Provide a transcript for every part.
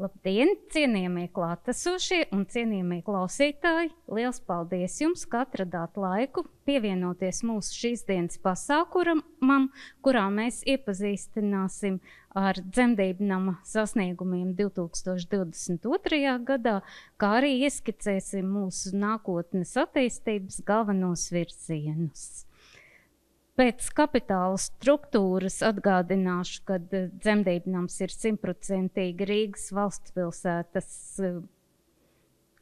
Labdien, cienījamie klātesošie un cienījamie klausītāji! Liels paldies jums, ka atradāt laiku pievienoties mūsu šīs dienas pasākumam, kurā mēs iepazīstināsim ar dzemdību nama sasniegumiem 2022. gadā, kā arī ieskicēsim mūsu nākotnes attīstības galvenos virzienus. Pēc kapitāla struktūras atgādināšu, ka dzemdību nams ir 100% Rīgas valstspilsētas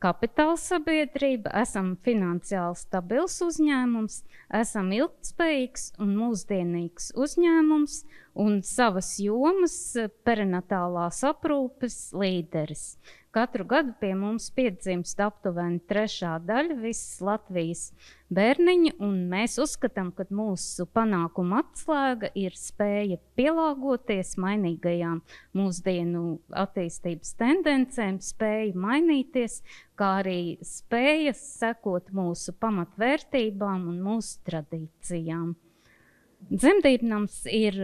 kapitāla sabiedrība, esam finansiāli stabils uzņēmums, esam ilgtspējīgs un mūsdienīgs uzņēmums un savas jomas perinatālās aprūpes līderis. Katru gadu pie mums piedzimst aptuveni 3/3 daļa visas Latvijas bērniņu, un mēs uzskatām, ka mūsu panākuma atslēga ir spēja pielāgoties mainīgajām mūsdienu attīstības tendencēm, spēja mainīties, kā arī spēja sekot mūsu pamatvērtībām un mūsu tradīcijām. Dzemdībnams ir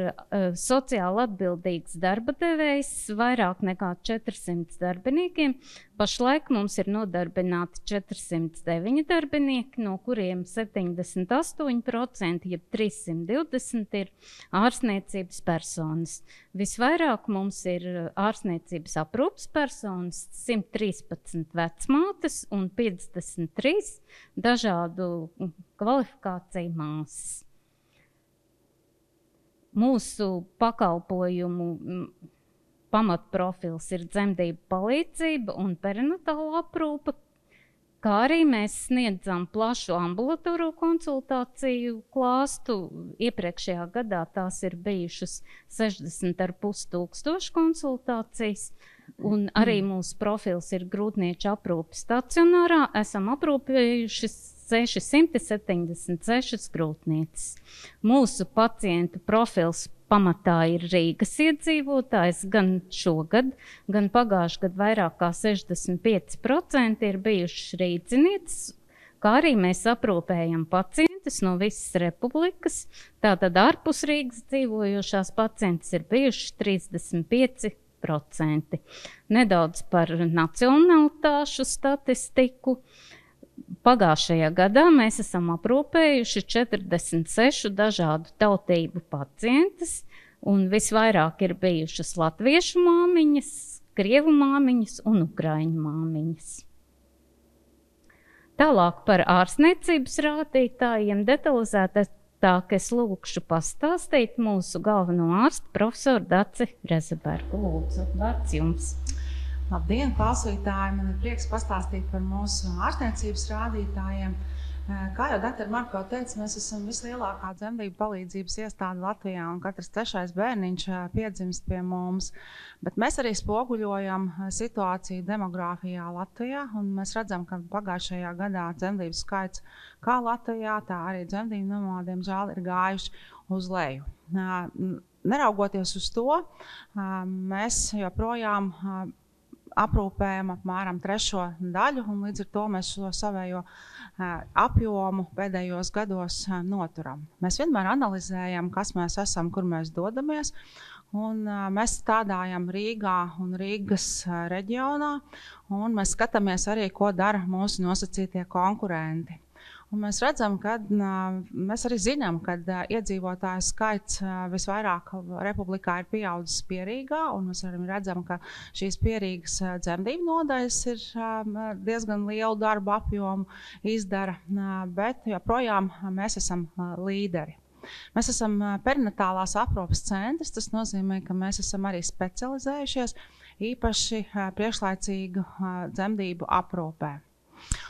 sociāli atbildīgs darba devējs vairāk nekā 400 darbiniekiem. Pašlaik mums ir nodarbināti 409 darbinieki, no kuriem 78%, jeb 320 ir ārstniecības personas. Visvairāk mums ir ārstniecības aprūpes personas, 113 vecmātes un 53 dažādu kvalifikāciju māsas. Mūsu pakalpojumu pamatprofils ir dzemdību palīdzība un perinatāla aprūpe, kā arī mēs sniedzam plašu ambulatoriju konsultāciju klāstu. Iepriekšējā gadā tās ir bijušas 60,5 tūkstoši konsultācijas, un arī mūsu profils ir grūtnieču aprūpe stacionārā. Esam aprūpējuši 676 grūtnieces. Mūsu pacientu profils pamatā ir Rīgas iedzīvotājs, gan šogad, gan pagājušajā gadā vairāk kā 65% ir bijušas rīdzinieces, kā arī mēs aprūpējam pacientus no visas republikas. Tātad ārpus Rīgas dzīvojošās pacientes ir bijušas 35%. Nedaudz par nacionalitāšu statistiku. Pagājušajā gadā mēs esam aprūpējuši 46 dažādu tautību pacientus, un visvairāk ir bijušas latviešu māmiņas, krievu māmiņas un ukraiņu māmiņas. Tālāk par ārstniecības rādītājiem detalizētāk es lūkšu pastāstīt mūsu galveno ārstu profesoru Daci Rezebergu. Lūdzu, vārds jums. Labdien, klausītāji! Man ir prieks pastāstīt par mūsu ārstniecības rādītājiem. Kā jau dr. Marko teica, mēs esam vislielākā dzemdību palīdzības iestāde Latvijā, un katrs 3. bērniņš piedzimst pie mums. Bet mēs arī spoguļojam situāciju demogrāfijā Latvijā, un mēs redzam, ka pagājušajā gadā dzemdību skaits kā Latvijā, tā arī dzemdību namā, diemžēl, ir gājuši uz leju. Neraugoties uz to, mēs joprojām aprūpējam apmēram 3/3 daļu, un līdz ar to mēs šo savējo apjomu pēdējos gados noturam. Mēs vienmēr analizējam, kas mēs esam, kur mēs dodamies, un mēs strādājam Rīgā un Rīgas reģionā, un mēs skatāmies arī, ko dara mūsu nosacītie konkurenti. Un mēs redzam, mēs arī zinām, ka iedzīvotāju skaits visvairāk republikā ir pieaudzis Pierīgā, un mēs arī redzam, ka šīs Pierīgas dzemdību nodaļas ir diezgan lielu darbu apjomu izdara, bet joprojām mēs esam līderi. Mēs esam perinatālās aprūpes centrs, tas nozīmē, ka mēs esam arī specializējušies īpaši priekšlaicīgu dzemdību aprūpē.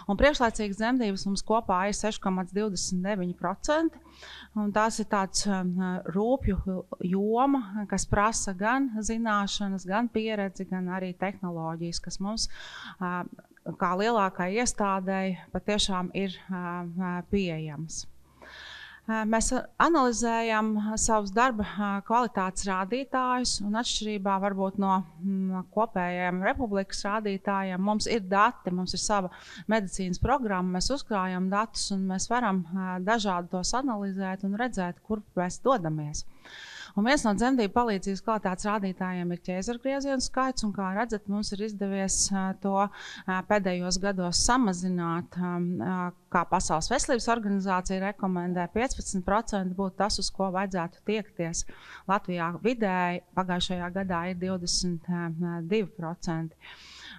Un priekšlaicīgas dzemdības mums kopā ir 6,29%, un tās ir tāds rūpju joma, kas prasa gan zināšanas, gan pieredzi, gan arī tehnoloģijas, kas mums, kā lielākai iestādei, patiešām ir pieejams. Mēs analizējam savus darba kvalitātes rādītājus, un atšķirībā varbūt no kopējiem republikas rādītājiem mums ir dati, mums ir sava medicīnas programma, mēs uzkrājam datus un mēs varam dažādi tos analizēt un redzēt, kur mēs dodamies. Un viens no dzemdību palīdzības kvalitātes rādītājiem ir ķēzargriezienu skaits, un kā redzat, mums ir izdevies to pēdējos gados samazināt, kā Pasaules veselības organizācija rekomendē, 15% būtu tas, uz ko vajadzētu tiekties. Latvijā vidēji pagājušajā gadā ir 22%.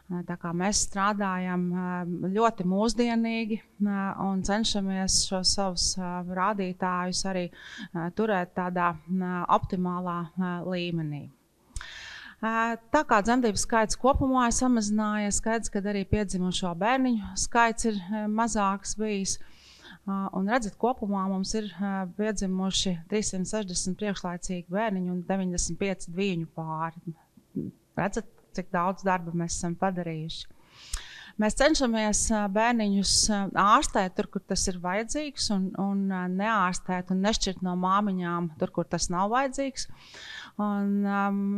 Tā kā mēs strādājam ļoti mūsdienīgi un cenšamies šos savus rādītājus arī turēt tādā optimālā līmenī. Tā kā dzemdību skaits kopumā ir samazinājies, skaidrs, ka arī piedzimušo bērniņu skaits ir mazāks bijis. Un redzat, kopumā mums ir piedzimuši 360 priekšlaicīgi bērniņi un 95 dvīņu pāri. Redzat, cik daudz darba mēs esam padarījuši. Mēs cenšamies bērniņus ārstēt tur, kur tas ir vajadzīgs, un neārstēt un nešķirt no māmiņām tur, kur tas nav vajadzīgs. Un,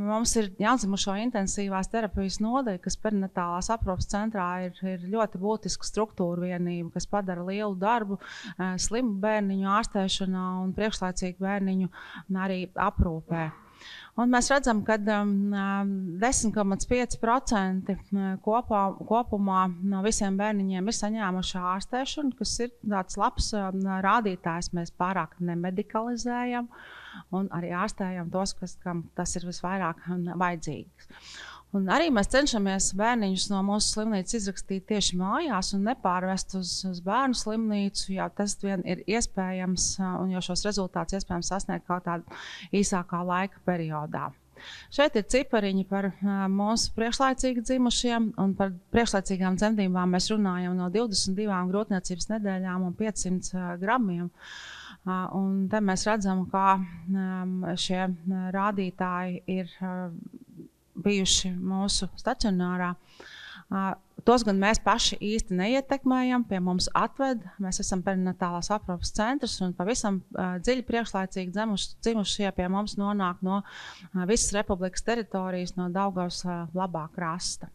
mums ir jaundzimušo intensīvās terapijas nodaļa, kas perinatālās aprūpes centrā ir ļoti būtiska struktūra vienība, kas padara lielu darbu slimu bērniņu ārstēšanā un priekšlaicīgu bērniņu arī aprūpē. Un mēs redzam, ka 10,5% kopumā no visiem bērniņiem ir saņēmuši ārstēšanu, kas ir tāds labs rādītājs. Mēs pārāk nemedikalizējam un arī ārstējam tos, kam tas ir visvairāk vajadzīgs. Un arī mēs cenšamies bērniņus no mūsu slimnīcas izrakstīt tieši mājās un nepārvest uz bērnu slimnīcu, jo tas vien ir iespējams un jo šos rezultātus iespējams sasniegt kaut tādā īsākā laika periodā. Šeit ir cipariņi par mūsu priekšlaicīgi dzimušiem, un par priekšlaicīgām dzemdībām mēs runājam no 22 grūtniecības nedēļām un 500 gramiem. Un te mēs redzam, kā šie rādītāji ir bijuši mūsu stacionārā. Tos gan mēs paši īsti neietekmējam, pie mums atved. Mēs esam perinatālās aprūpes centrs un pavisam dziļi priekšlaicīgi dzimušie pie mums nonāk no visas republikas teritorijas, no Daugavas labā krasta.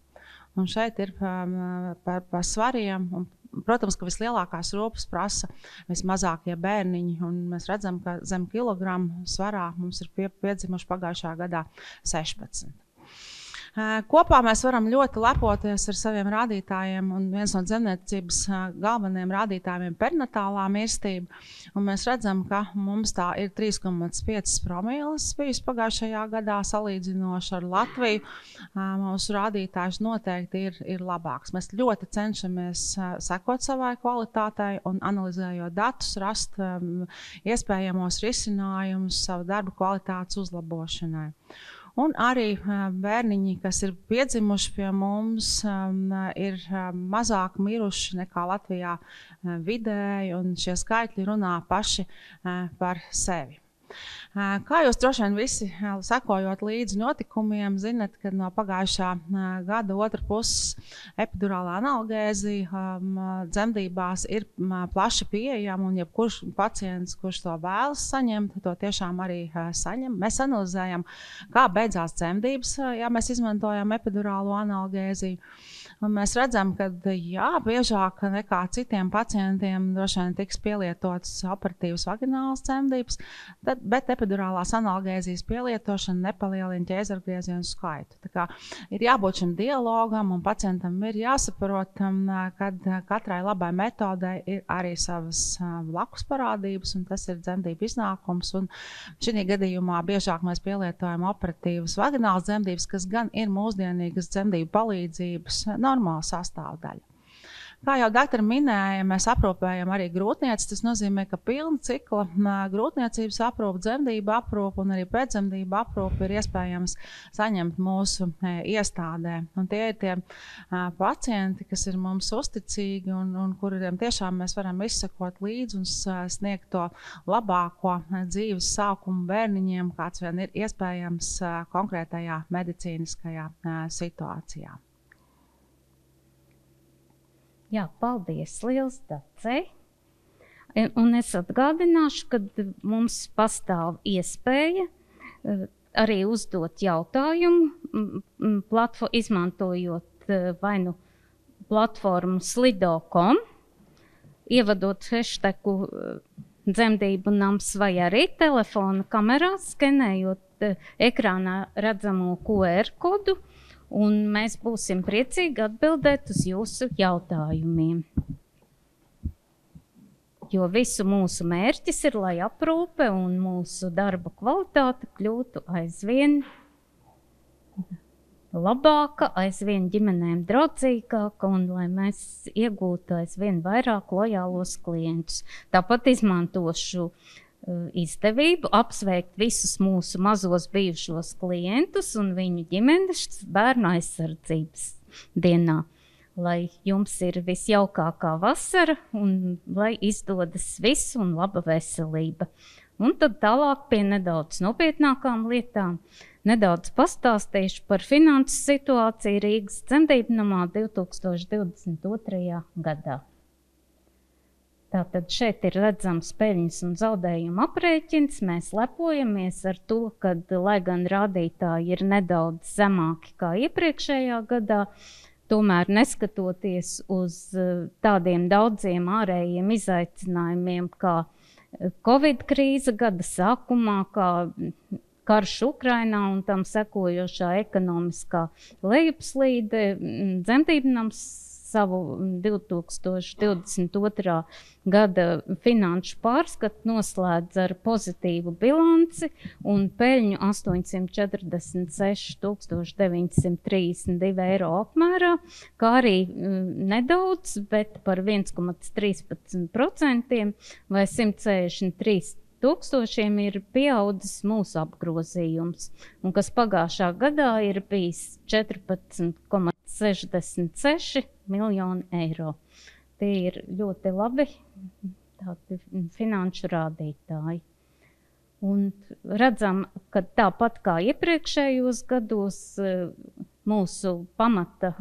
Un šeit ir par svariem. Un, protams, ka vislielākās rūpes prasa vismazākie bērniņi, un mēs redzam, ka zem kilogramu svarā mums ir piedzimuši pagājušajā gadā 16. Kopā mēs varam ļoti lepoties ar saviem rādītājiem, un viens no dzemdniecības galvenajiem rādītājiem ir perinatālā mirstība. Un mēs redzam, ka mums tā ir 3,5 promīles bijusi pagājušajā gadā salīdzinoši ar Latviju. Mūsu rādītājs noteikti ir labāks. Mēs ļoti cenšamies sekot savai kvalitātei un analizējot datus, rast iespējamos risinājumus savu darbu kvalitātes uzlabošanai. Un arī bērniņi, kas ir piedzimuši pie mums, ir mazāk miruši nekā Latvijā vidēji, un šie skaitļi runā paši par sevi. Kā jūs droši vien visi sekojot līdzi notikumiem, zinat, ka no pagājušā gada otra puses epidurālā analgēzija dzemdībās ir plaši pieejama, un jebkurš pacients, kurš to vēlas saņemt, to tiešām arī saņem. Mēs analizējam, kā beidzās dzemdības, ja mēs izmantojam epidurālo analgēziju. Un mēs redzam, ka jā, biežāk nekā citiem pacientiem droši vien tiks pielietotas operatīvas vaginālas dzemdības, bet epidurālās analgēzijas pielietošana nepalielina ķēzargriezienu skaitu. Tā kā ir jābūt šim dialogam, un pacientam ir jāsaprot, ka katrai labai metodei ir arī savas blakus parādības, un tas ir dzemdību iznākums. Un šī gadījumā biežāk mēs pielietojam operatīvas vaginālas dzemdības, kas gan ir mūsdienīgas dzemdību palīdzības normāla sastāvdaļa. Kā jau doktori minēja, mēs aprūpējam arī grūtniecības. Tas nozīmē, ka pilna cikla grūtniecības aprūpe, dzemdību aprūpe un arī pēcdzemdību aprūpe ir iespējams saņemt mūsu iestādē. Un tie ir tie pacienti, kas ir mums uzticīgi un kuriem tiešām mēs varam izsekot līdzi un sniegt to labāko dzīves sākumu bērniņiem, kāds vien ir iespējams konkrētajā medicīniskajā situācijā. Jā, paldies, liels Dacei. Un es atgādināšu, ka mums pastāv iespēja arī uzdot jautājumu, izmantojot vai nu platformu slido.com, ievadot hashtagu dzemdību nams vai arī telefona kamerās, skenējot ekrānā redzamo QR kodu, un mēs būsim priecīgi atbildēt uz jūsu jautājumiem. Jo visu mūsu mērķis ir, lai aprūpe un mūsu darba kvalitāte kļūtu aizvien labāka, aizvien ģimenēm draudzīgāka un lai mēs iegūtu aizvien vairāk lojālos klientus. Tāpat izmantošu izdevību apsveikt visus mūsu mazos bijušos klientus un viņu ģimenes bērnu aizsardzības dienā. Lai jums ir visjaukākā vasara un lai izdodas viss un laba veselība. Un tad tālāk pie nedaudz nopietnākām lietām. Nedaudz pastāstīšu par finanses situāciju Rīgas dzemdību namā 2022. gadā. Tātad šeit ir redzams peļņas un zaudējuma aprēķins. Mēs lepojamies ar to, ka, lai gan rādītāji ir nedaudz zemāki kā iepriekšējā gadā, tomēr neskatoties uz tādiem daudziem ārējiem izaicinājumiem, kā Covid krīze gada sākumā, kā karš Ukrainā un tam sekojošā ekonomiskā lejupslīde, dzemdību nams savu 2022. Gada finanšu pārskatu noslēdz ar pozitīvu bilanci un peļņu 846.932 eiro apmērā, kā arī nedaudz, bet par 1,13% vai 163 tūkstošiem ir pieaudzis mūsu apgrozījums, un kas pagājušā gadā ir bijis 14,66 miljoni eiro. Tie ir ļoti labi tādi finanšu rādītāji. Un redzam, ka tāpat kā iepriekšējos gados mūsu pamata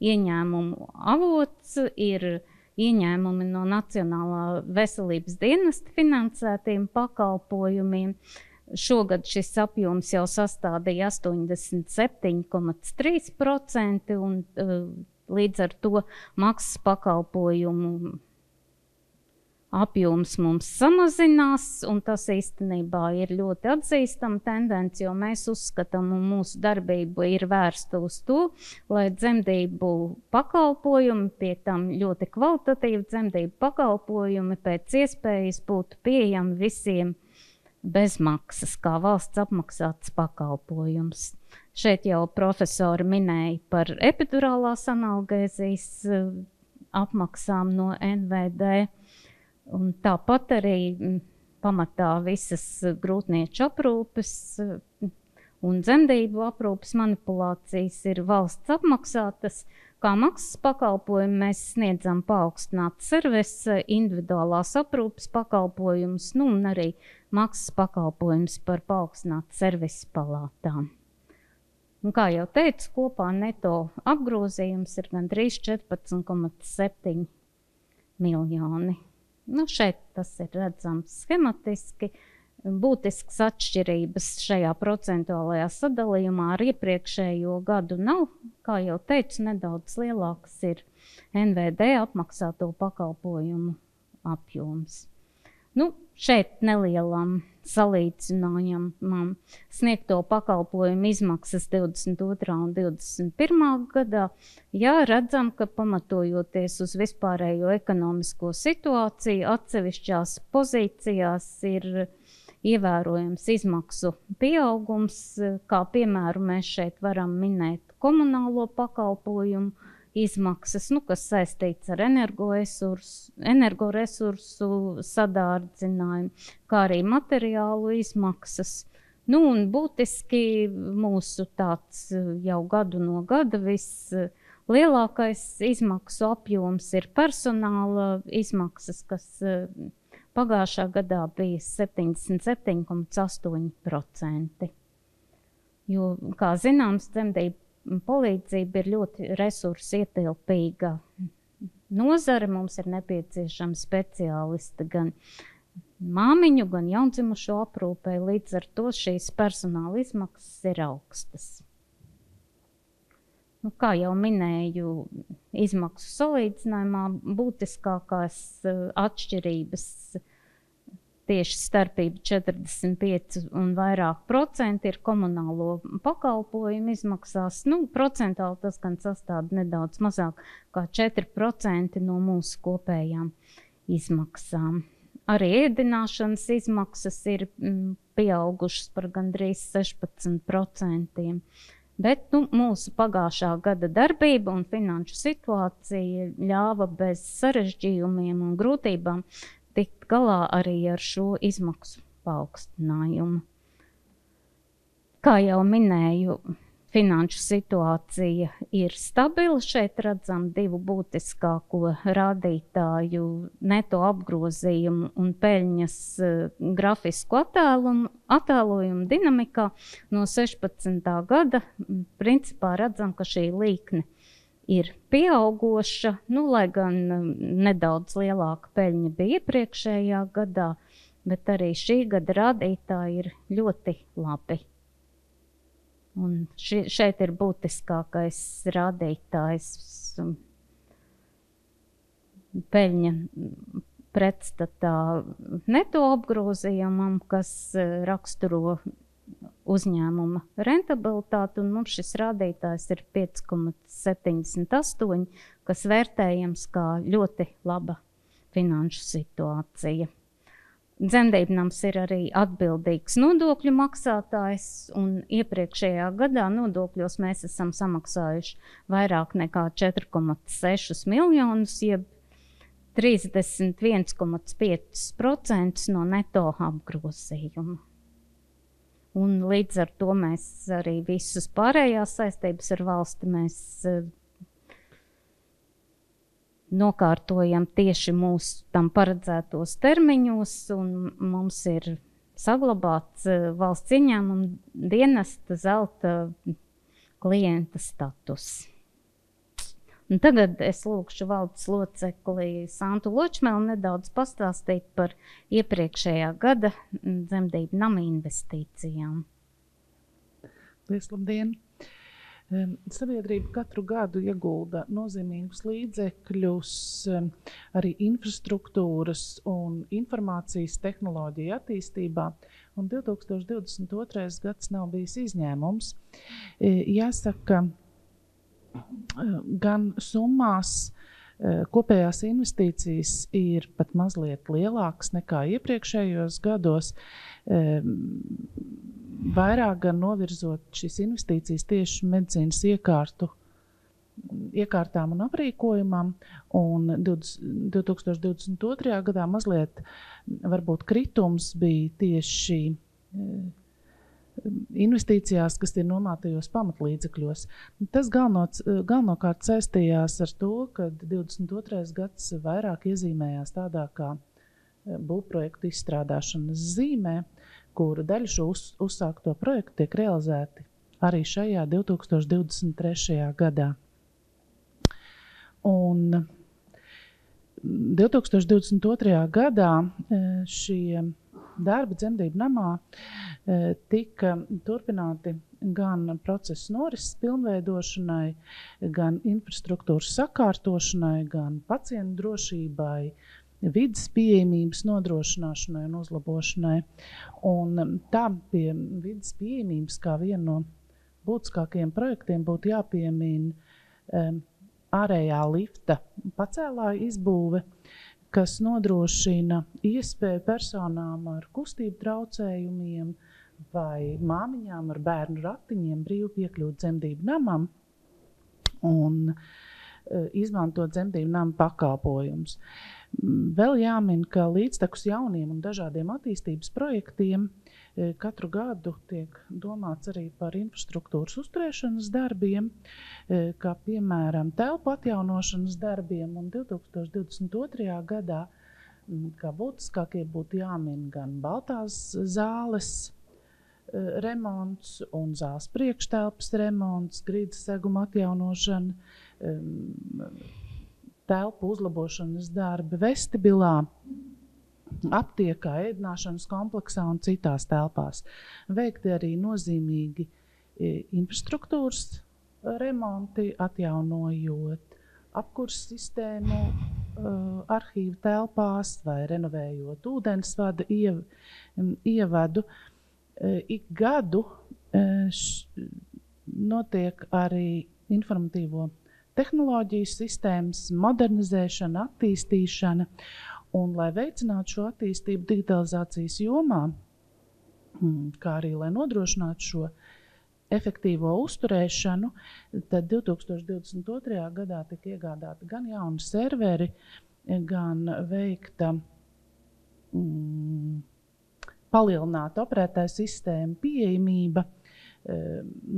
ieņēmumu avots ir ieņēmumi no Nacionālā veselības dienesta finansētiem pakalpojumiem. Šogad šis apjoms jau sastādīja 87,3% un līdz ar to maksas pakalpojumu apjoms mums samazinās, un tas īstenībā ir ļoti atzīstama tendence, jo mēs uzskatām, un mūsu darbība ir vērsta uz to, lai dzemdību pakalpojumi, pie tam ļoti kvalitatīvi dzemdību pakalpojumi pēc iespējas būtu pieejami visiem bez maksas, kā valsts apmaksāts pakalpojums. Šeit jau profesori minēja par epidurālās analgēzijas apmaksām no NVD, un tāpat arī pamatā visas grūtnieču aprūpes un dzemdību aprūpes manipulācijas ir valsts apmaksātas. Kā maksas pakalpojumi mēs sniedzam paaugstināt servisa, individuālās aprūpes pakalpojumus, un arī maksas pakalpojums par paaugstināt servisa palātām. Un kā jau teicu, kopā neto apgrozījums ir gandrīz 14,7 miljoni. Šeit tas ir redzams schematiski. Būtiskas atšķirības šajā procentuālajā sadalījumā ar iepriekšējo gadu nav. Kā jau teicu, nedaudz lielāks ir NVD apmaksāto pakalpojumu apjoms. Šeit nelielam salīdzinājumam sniegto pakalpojumu izmaksas 22. un 21. gadā. Jā, redzam, ka pamatojoties uz vispārējo ekonomisko situāciju, atsevišķās pozīcijās ir ievērojams izmaksu pieaugums, kā piemēru mēs šeit varam minēt komunālo pakalpojumu izmaksas, kas saistīts ar energoresursu sadārdzinājumu, kā arī materiālu izmaksas. Un būtiski mūsu tāds jau gadu no gada vislielākais izmaksu apjoms ir personāla izmaksas, kas pagājušā gadā bija 77,8%. Jo, kā zināms, dzemdību palīdzība ir ļoti resursu ietilpīga nozare. Mums ir nepieciešami speciālisti gan māmiņu, gan jaundzimušo aprūpē. Līdz ar to šīs personāla izmaksas ir augstas. Kā jau minēju, izmaksu salīdzinājumā būtiskākās atšķirības tieši starpība 45 un vairāk procenti ir komunālo pakalpojumu izmaksās. Procentāli tas gan sastāv nedaudz mazāk kā 4% no mūsu kopējām izmaksām. Arī ēdināšanas izmaksas ir pieaugušas par gandrīz 16%. Bet mūsu pagājušā gada darbība un finanšu situācija ļāva bez sarežģījumiem un grūtībām tikt galā arī ar šo izmaksu paaugstinājumu. Kā jau minēju, finanšu situācija ir stabila. Šeit redzam divu būtiskāko rādītāju neto apgrozījumu un peļņas grafisku attēlojumu dinamikā. No 16. gada principā redzam, ka šī līkne ir pieaugoša, lai gan nedaudz lielāka peļņa bija iepriekšējā gadā, bet arī šī gada rādītāji ir ļoti labi. Un šeit ir būtiskākais rādītājs peļņa pretstatā neto apgrozījumam, kas raksturo uzņēmuma rentabilitāti, un mums šis rādītājs ir 5,78, kas vērtējams kā ļoti laba finanšu situācija. Dzemdībnams ir arī atbildīgs nodokļu maksātājs, un iepriekšējā gadā nodokļos mēs esam samaksājuši vairāk nekā 4,6 miljonus, jeb 31,5% no neto apgrozījuma. Un līdz ar to mēs arī visas pārējās saistības ar valsti mēs nokārtojam tieši mūsu tam paredzētos termiņos, un mums ir saglabāts valsts ieņēmuma dienesta zelta klienta status. Un tagad es lūkšu valdes locekli Santu Ločmeli nedaudz pastāstīt par iepriekšējā gada dzemdību nama investīcijām. Labdien! Sabiedrība katru gadu iegulda nozīmīgus līdzekļus arī infrastruktūras un informācijas tehnoloģiju attīstībā, un 2022. gads nav bijis izņēmums. Jāsaka, gan summās kopējās investīcijas ir pat mazliet lielākas nekā iepriekšējos gados, vairāk gan novirzot šīs investīcijas tieši medicīnas iekārtām un aprīkojumam, un 2022. gadā mazliet varbūt kritums bija tieši investīcijās, kas ir nomātajos pamatlīdzekļos. Tas galvenokārt saistījās ar to, ka 22. gads vairāk iezīmējās tādā kā būvprojektu izstrādāšanas zīmē, kura daļa šo uzsākto projektu tiek realizēti arī šajā 2023. gadā. Un 2022. gadā šie darbi dzemdību namā tika turpināti gan procesa norises pilnveidošanai, gan infrastruktūras sakārtošanai, gan pacientu drošībai, vides pieejamības nodrošināšanai un uzlabošanai. Un tā pie vides pieejamības kā viena no būtiskākajiem projektiem būtu jāpiemina ārējā lifta pacēlāja izbūve, kas nodrošina iespēju personām ar kustību traucējumiem vai māmiņām ar bērnu ratiņiem brīvi piekļūt dzemdību namam un izmantot dzemdību nama pakalpojumus. Vēl jāmin, ka līdztekus jauniem un dažādiem attīstības projektiem katru gadu tiek domāts arī par infrastruktūras uzturēšanas darbiem, kā piemēram telpu atjaunošanas darbiem, un 2022. gadā, kā būtiskākie būtu jāmin gan Baltās zāles remonts un zāles priekštelpas remonts, grīdas seguma atjaunošana, telpu uzlabošanas darbi vestibilā, aptiekā, ēdināšanas kompleksā un citās telpās. Veikti arī nozīmīgi infrastruktūras remonti, atjaunojot apkurs sistēmu, arhīvu telpās vai renovējot ūdensvada ievadu. Ik gadu notiek arī informatīvo tehnoloģiju sistēmas modernizēšana, attīstīšana, un lai veicinātu šo attīstību digitalizācijas jomā, kā arī lai nodrošinātu šo efektīvo uzturēšanu, tad 2022. Gadā tika iegādāti gan jauni serveri, gan veikta palielināta operētāja sistēma pieejamība,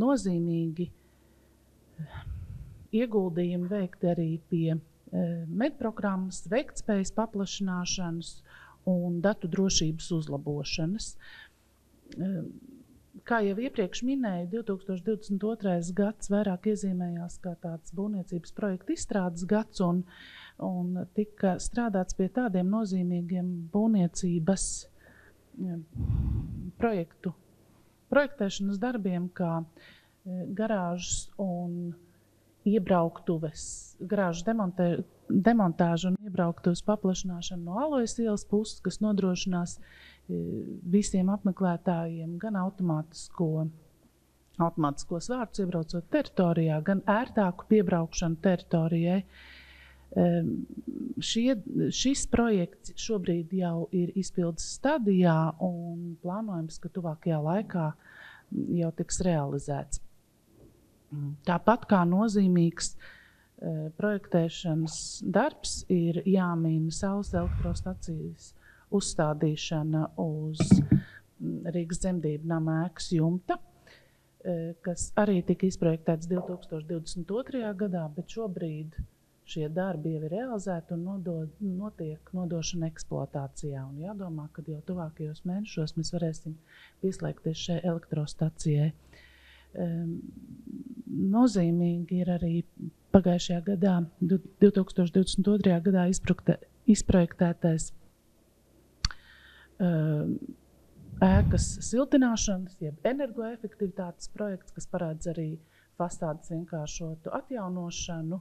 nozīmīgi ieguldījumi veikti arī pie medprogrammas, veiktspējas paplašināšanas un datu drošības uzlabošanas. Kā jau iepriekš minēju, 2022. Gads vairāk iezīmējās kā tāds būvniecības projekta izstrādes gads un tika strādāts pie tādiem nozīmīgiem būvniecības projektēšanas darbiem kā garāžas un iebrauktuves, garāžas demontāža un iebrauktuves paplašināšana no Alojas ielas puses, kas nodrošinās visiem apmeklētājiem gan automātisko svārtus iebraucot teritorijā, gan ērtāku piebraukšanu teritorijai. Šis projekts šobrīd jau ir izpildes stadijā un plānojams, ka tuvākajā laikā jau tiks realizēts. Tāpat kā nozīmīgs projektēšanas darbs ir jāmina saules elektrostacijas uzstādīšana uz Rīgas dzemdību nama ēkas jumta, kas arī tika izprojektēts 2022. Gadā, bet šobrīd šie darbi jau ir realizēti un notiek nodošana eksploatācijā. Un jādomā, ka jau tuvākajos mēnešos mēs varēsim pieslēgties šai elektrostacijai. Nozīmīgi ir arī pagājušajā gadā, 2022. Gadā izprojektētais ēkas siltināšanas, jeb energoefektivitātes projekts, kas paredz arī fasādes vienkāršotu atjaunošanu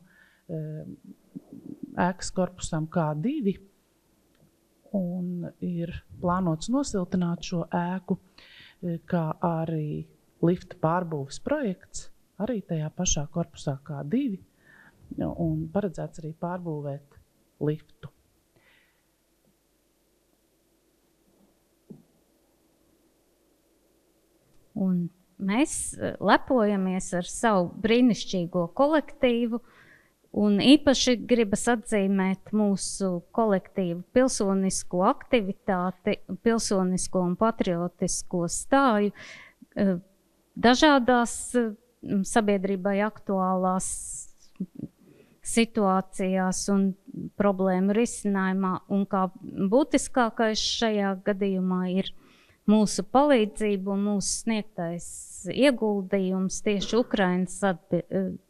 ēkas korpusam K2, un ir plānots nosiltināt šo ēku, kā arī lifta pārbūves projekts, arī tajā pašā korpusā K2, un paredzēts arī pārbūvēt liftu. Un mēs lepojamies ar savu brīnišķīgo kolektīvu, un īpaši gribas atzīmēt mūsu kolektīvu pilsonisko aktivitāti, pilsonisko un patriotisko stāju dažādās sabiedrībai aktuālās situācijās un problēmu risinājumā, un kā būtiskākais šajā gadījumā ir mūsu palīdzību un mūsu sniegtais ieguldījums tieši Ukrainas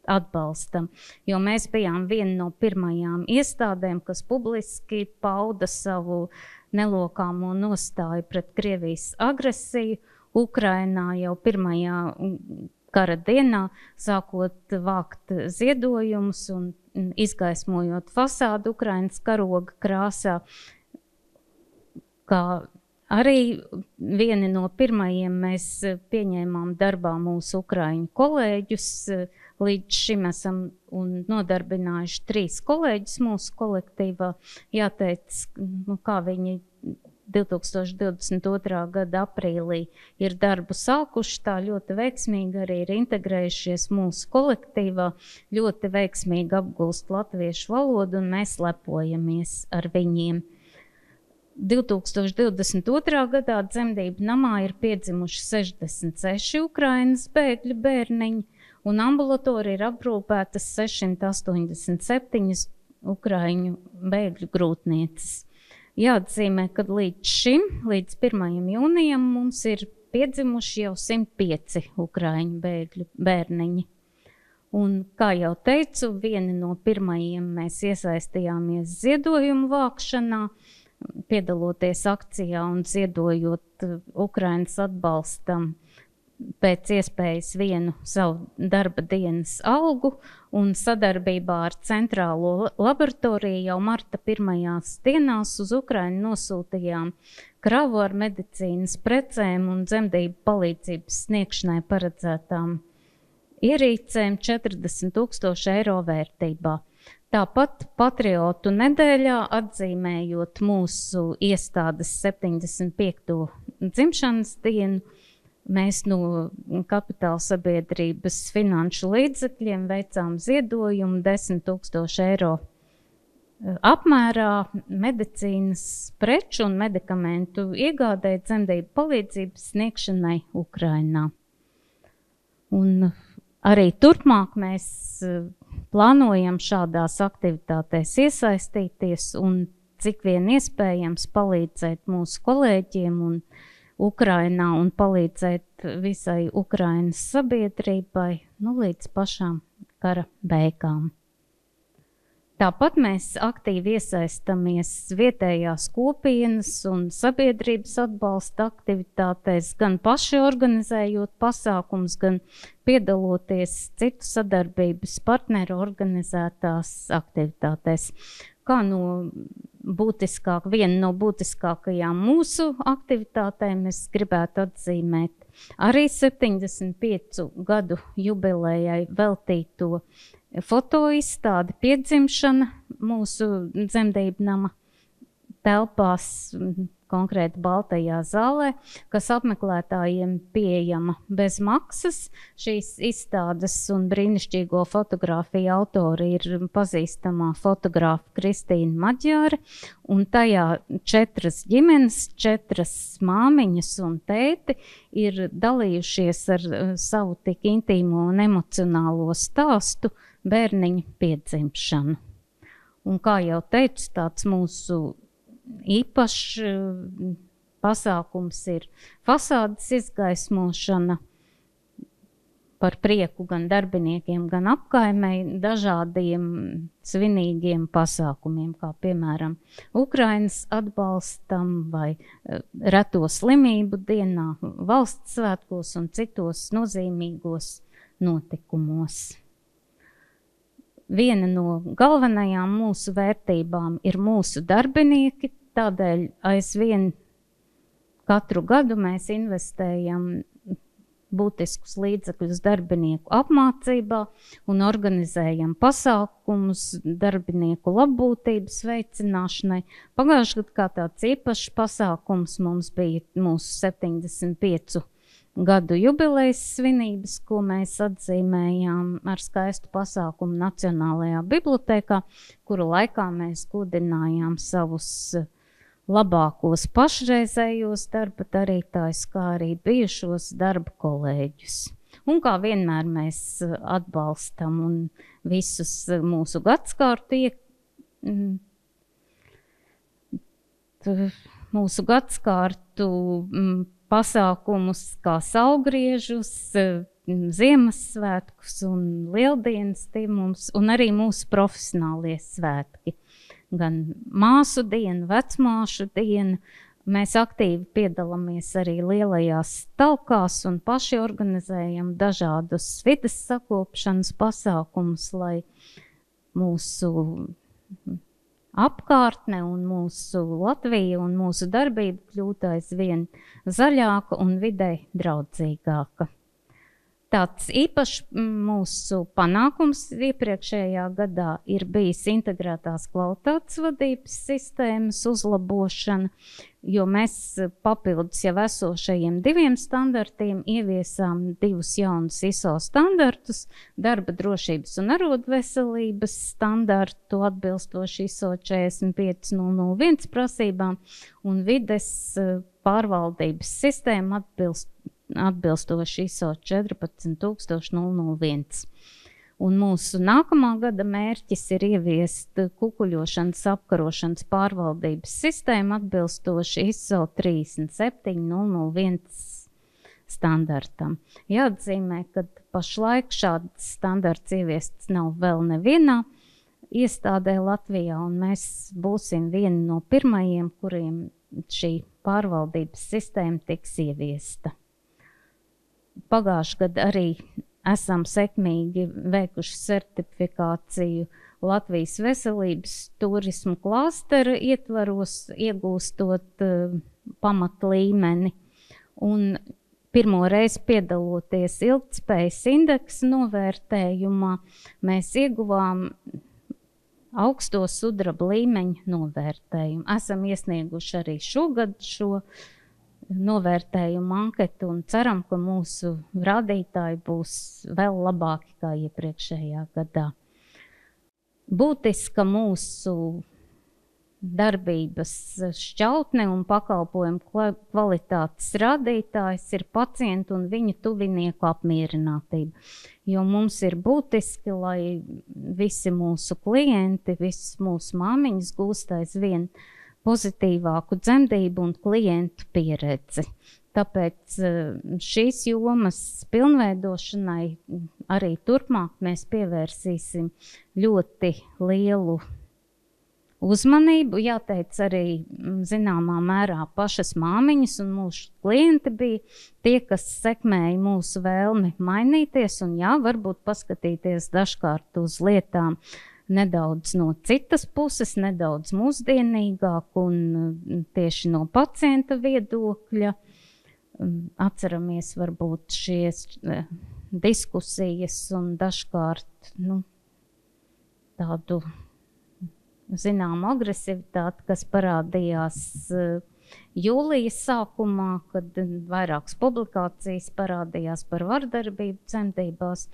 atbalstam, jo mēs bijām viena no pirmajām iestādēm, kas publiski pauda savu nelokāmo nostāju pret Krievijas agresiju Ukrainā jau pirmajā kara dienā, sākot vākt ziedojumus un izgaismojot fasādu Ukrainas karoga krāsā, kā arī vieni no pirmajiem mēs pieņēmām darbā mūsu ukraiņu kolēģus. Līdz šim esam nodarbinājuši 3 kolēģus mūsu kolektīvā. Jāteic, kā viņi 2022. Gada aprīlī ir darbu sākuši, tā ļoti veiksmīgi arī ir integrējušies mūsu kolektīvā, ļoti veiksmīgi apgūst latviešu valodu, un mēs lepojamies ar viņiem. 2022. Gadā dzemdību namā ir piedzimuši 66 Ukrainas bēgļu bērniņi, un ambulatorija ir aprūpētas 687 Ukraiņu bēgļu grūtnieces. Jāatzīmē, ka līdz šim, līdz 1. jūnijam, mums ir piedzimuši jau 105 Ukraiņu bēgļu bērniņi. Un, kā jau teicu, vieni no pirmajiem mēs iesaistījāmies ziedojumu vākšanā, piedaloties akcijā un ziedojot Ukrainas atbalstam pēc iespējas vienu savu darba dienas algu, un sadarbībā ar centrālo laboratoriju jau marta pirmajās dienās uz Ukrainu nosūtījām kravu ar medicīnas precēm un dzemdību palīdzības sniegšanai paredzētām ierīcēm 40,000 eiro vērtībā. Tāpat Patriotu nedēļā, atzīmējot mūsu iestādes 75. dzimšanas dienu, mēs no kapitāla sabiedrības finanšu līdzekļiem veicām ziedojumu 10,000 eiro apmērā medicīnas preču un medikamentu iegādēji dzemdību palīdzības sniegšanai Ukrainā. Un arī turpmāk mēs plānojam šādās aktivitātēs iesaistīties un cik vien iespējams palīdzēt mūsu kolēģiem un Ukrainā un palīdzēt visai Ukrainas sabiedrībai līdz pašām kara beigām. Tāpat mēs aktīvi iesaistamies vietējās kopienas un sabiedrības atbalsta aktivitātēs, gan paši organizējot pasākums, gan piedaloties citu sadarbības partneru organizētās aktivitātēs. Kā viena no būtiskākajām mūsu aktivitātēm es gribētu atzīmēt arī 75 gadu jubilejai veltīto fotoizstādi Piedzimšana mūsu dzemdību nama telpās, konkrēti Baltajā zālē, kas apmeklētājiem pieejama bez maksas. Šīs izstādes un brīnišķīgo fotogrāfiju autori ir pazīstamā fotogrāfa Kristīna Maģāre, un tajā 4 ģimenes, 4 māmiņas un tēti ir dalījušies ar savu tik intīmo un emocionālo stāstu bērniņa piedzimšanu. Un kā jau teicu, tāds mūsu īpašs pasākums ir fasādes izgaismošana par prieku gan darbiniekiem, gan apkaimei dažādiem svinīgiem pasākumiem, kā piemēram Ukrainas atbalstam vai reto slimību dienā, valsts svētkos un citos nozīmīgos notikumos. Viena no galvenajām mūsu vērtībām ir mūsu darbinieki, tādēļ aizvien katru gadu mēs investējam būtiskus līdzekļus darbinieku apmācībā un organizējam pasākumus darbinieku labbūtības veicināšanai. Pagājušajā gadā kā tāds īpašs pasākums mums bija mūsu 75 gadu jubilejas svinības, ko mēs atzīmējām ar skaistu pasākumu Nacionālajā bibliotēkā, kuru laikā mēs godinājām savus labākos pašreizējos darba darītājus, kā arī bijušos darba kolēģus. Un kā vienmēr mēs atbalstam un visus mūsu gadskārtu pasākumus, kā saulgriežus, Ziemassvētkus un Lieldienas mums, un arī mūsu profesionālie svētki. Gan māsu diena, vecmāšu diena. Mēs aktīvi piedalāmies arī lielajās talkās un paši organizējam dažādus vides sakopšanas pasākumus, lai mūsu apkārtne un mūsu Latvija un mūsu darbība kļūtu aizvien zaļāka un videi draudzīgāka. Tāds īpašs mūsu panākums iepriekšējā gadā ir bijis integrētās kvalitātes vadības sistēmas uzlabošana, jo mēs papildus jau esošajiem 2 standartiem ieviesām 2 jaunus ISO standartus, darba drošības un arodveselības standartu atbilstoši ISO 45001 prasībām un vides pārvaldības sistēmu atbilstoši ISO 14001. Un mūsu nākamā gada mērķis ir ieviest kukuļošanas apkarošanas pārvaldības sistēmu atbilstoši ISO 37001 standartam. Jāatzīmē, ka pašlaik šāds standarts ieviests nav vēl nevienā iestādē Latvijā, un mēs būsim vieni no pirmajiem, kuriem šī pārvaldības sistēma tiks ieviesta. pagājušajā gadā arī esam sekmīgi veikuši certifikāciju Latvijas veselības turismu klāstera ietvaros, iegūstot pamatlīmeni. Un pirmo reizi piedaloties ilgtspējas indeksa novērtējumā, mēs ieguvām augsto sudraba līmeņa novērtējumu. Esam iesnieguši arī šogad šo novērtējumu anketu un ceram, ka mūsu rādītāji būs vēl labāki kā iepriekšējā gadā. Būtiska mūsu darbības šķautne un pakalpojumu kvalitātes rādītājs ir pacientu un viņu tuvinieku apmierinātība. Jo mums ir būtiski, lai visi mūsu klienti, visas mūsu māmiņas gūst aizvien pozitīvāku dzemdību un klientu pieredzi. Tāpēc šīs jomas pilnveidošanai arī turpmāk mēs pievērsīsim ļoti lielu uzmanību. Jāteic arī zināmā mērā pašas māmiņas un mūsu klienti bija tie, kas sekmēja mūsu vēlmi mainīties un varbūt paskatīties dažkārt uz lietām nedaudz no citas puses, nedaudz mūsdienīgāk un tieši no pacienta viedokļa. Atceramies varbūt šies diskusijas un dažkārt tādu zināmu agresivitāti, kas parādījās jūlijas sākumā, kad vairākas publikācijas parādījās par vardarbību dzemdībās.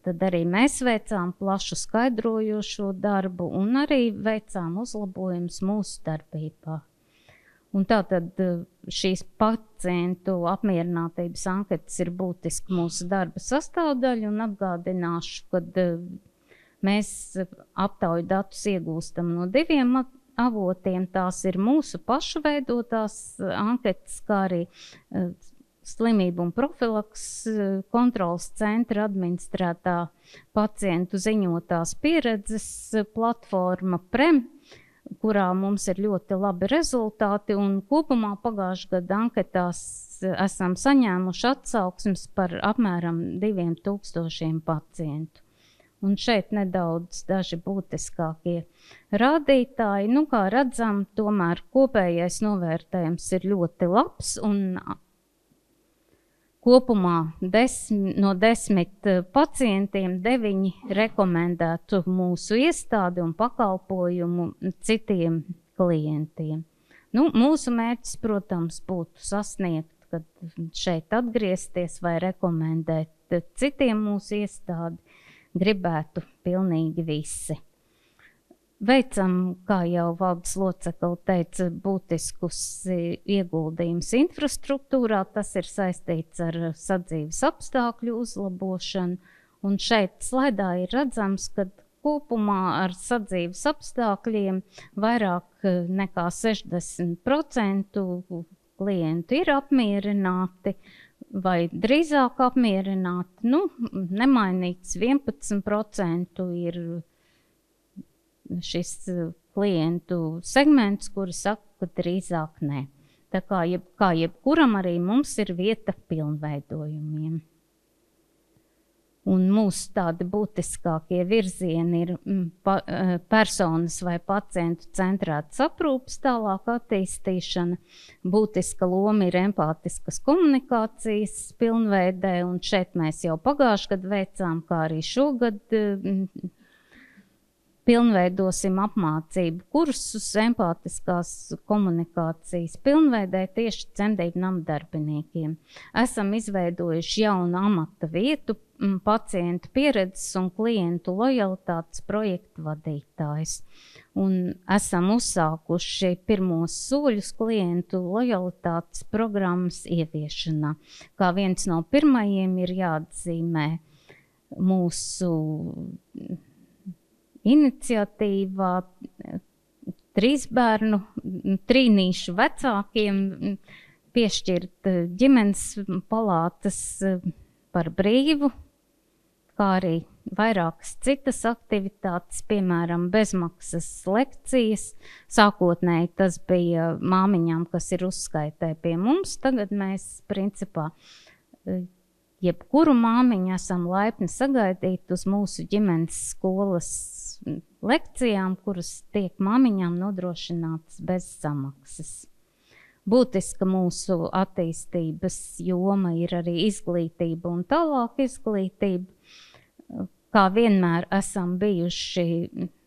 Tad arī mēs veicām plašu skaidrojošo darbu un arī veicām uzlabojumus mūsu darbībā. Un tātad šīs pacientu apmierinātības anketas ir būtiski mūsu darba sastāvdaļa un atgādināšu, kad mēs aptauju datus iegūstam no 2 avotiem. Tās ir mūsu pašu veidotās anketas, kā arī slimību un profilaks kontrolas centra administrētā pacientu ziņotās pieredzes platforma PREM, kurā mums ir ļoti labi rezultāti, un kopumā pagājušā gada anketās esam saņēmuši atsauksmes par apmēram 2000 pacientu. Un šeit nedaudz daži būtiskākie rādītāji. Kā redzam, tomēr kopējais novērtējums ir ļoti labs, un kopumā no 10 pacientiem 9 rekomendētu mūsu iestādi un pakalpojumu citiem klientiem. Mūsu mērķis, protams, būtu sasniegt, kad šeit atgriezties vai rekomendēt citiem mūsu iestādi, gribētu pilnīgi visi. Veicam, kā jau valdes locekli teica, būtiskus ieguldījumus infrastruktūrā. Tas ir saistīts ar sadzīves apstākļu uzlabošanu. Un šeit slaidā ir redzams, ka kopumā ar sadzīves apstākļiem vairāk nekā 60% klientu ir apmierināti vai drīzāk apmierināti. Nemainīts 11% ir šis klientu segments, kuri saka, ka drīzāk nē. Tā kā jebkuram arī mums ir vieta pilnveidojumiem. Un mūsu tādi būtiskākie virzieni ir personas vai pacientu centrētas aprūpes tālāk attīstīšana. Būtiska loma ir empātiskas komunikācijas pilnveidē, un šeit mēs jau pagājušajā gadā veicām, kā arī šogad pilnveidosim apmācību kursus empātiskās komunikācijas pilnveidē tieši dzemdību nama darbiniekiem. Esam izveidojuši jaunu amata vietu, pacientu pieredzes un klientu lojalitātes projektu vadītājs. Un esam uzsākuši pirmos soļus klientu lojalitātes programmas ieviešanā. Kā viens no pirmajiem ir jāatzīmē mūsu iniciatīvā 3 bērnu trīnīšu vecākiem piešķirt ģimenes palātas par brīvu, kā arī vairākas citas aktivitātes, piemēram, bezmaksas lekcijas. Sākotnēji tas bija māmiņām, kas ir uzskaitē pie mums. Tagad mēs principā jebkuru māmiņu esam laipni sagaidīt uz mūsu ģimenes skolas lekcijām, kuras tiek māmiņām nodrošinātas bez samaksas. Būtiska mūsu attīstības joma ir arī izglītība un tālāk izglītība. Kā vienmēr esam bijuši